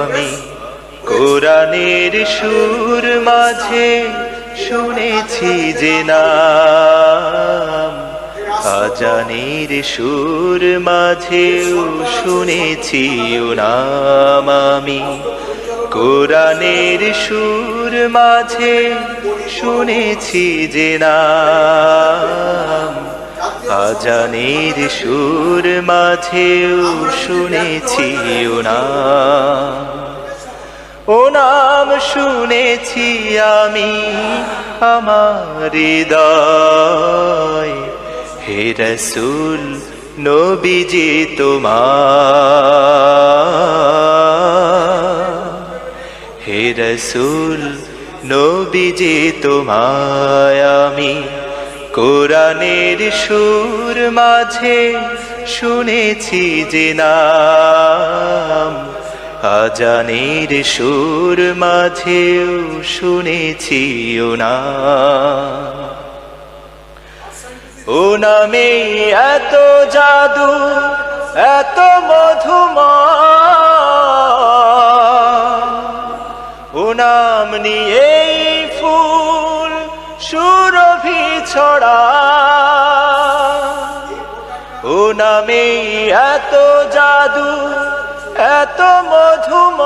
আমি কোরআনের সুর মাঝে শুনেছি যে নাম, আজানের সুর মাঝেও শুনেছি ও নাম। আমি কোরআনের সুর মাঝে শুনেছি যে নাম, আজানের সুর মাঝেও শুনেছি ও নাম। ও নাম শুনেছি আমি আমার হৃদয়, হে রাসূল নবীজি তোমার, হে রাসূল নবীজি তোমায় আমি কোরআনের সুর মাঝে শুনেছি যে নাম, আজানের সুর মাঝেও শুনেছি ও নাম। ও নামে এত জাদু এত মধুময়, ও নাম নিয়ে ফুল সুরভি ছড়া। ও নামে এত জাদু এত মধুময়,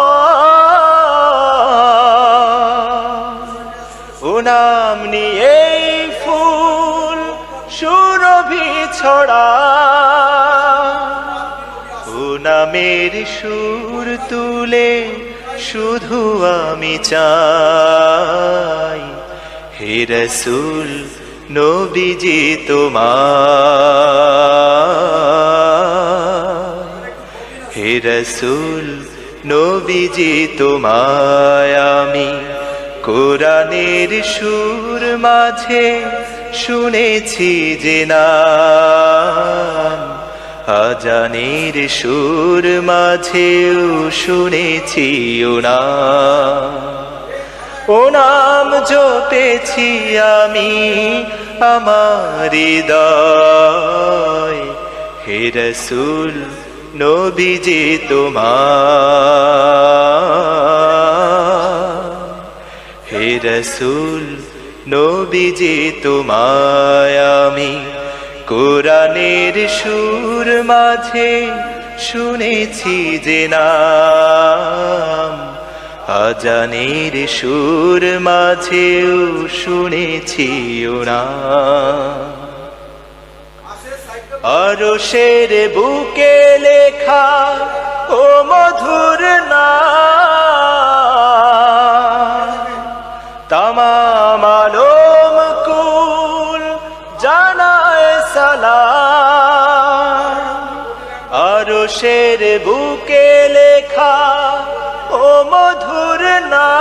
ও নাম নিয়ে ফুল সুরভি ছড়া। ও নামের সুর তুলে শুধু আমি চাই, হে রাসূল নবীজি তোমার, হে রাসূল নবীজি তোমায় আমি কোরআনের সুর মাঝে শুনেছি যে নাম, আজানের সুর মাঝেও শুনেছি ও নাম। ও নাম জপেছি আমি আমার হৃদয়, হে রাসূল নবীজি তোমার, হে রাসূল নবীজি তোমায় আমি কোরআনের সুর মাঝে শুনেছি যে নাম, আজানের সুর মাঝেও শুনেছি ও নাম। আরশের বুকে লেখা ও মধুর নাম, তামাম আলম কুল জানায় সালাম। আরশের বুকে লেখা ও মধুর নাম,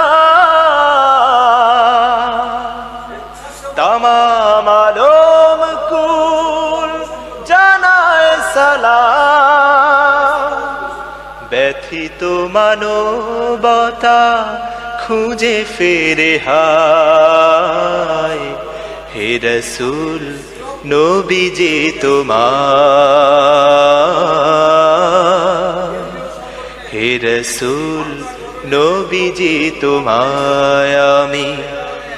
তামাম আলম কুল জানায় সালাম। ব্যথিত মানবতা খুঁজে ফেরে হায়, হে রাসূল নবীজি তোমার, হে রাসূল নবীজি তোমায় আমি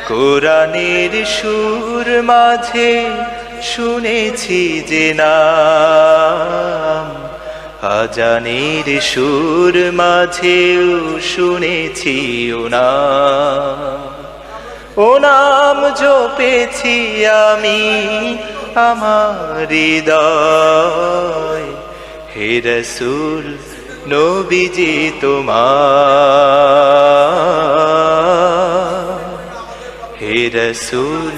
কোরআনের সুর মাঝে শুনেছি যে নাম, আজানের সুর মাঝেও শুনেছি ও নাম। ও নাম জপেছি আমি আমার হৃদয়, হে রাসূল নবীজি তোমার, হে রাসূল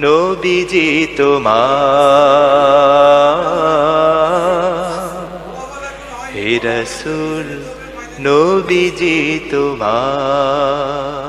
নবীজি তোমার, হে রাসূল নবীজি তোমার।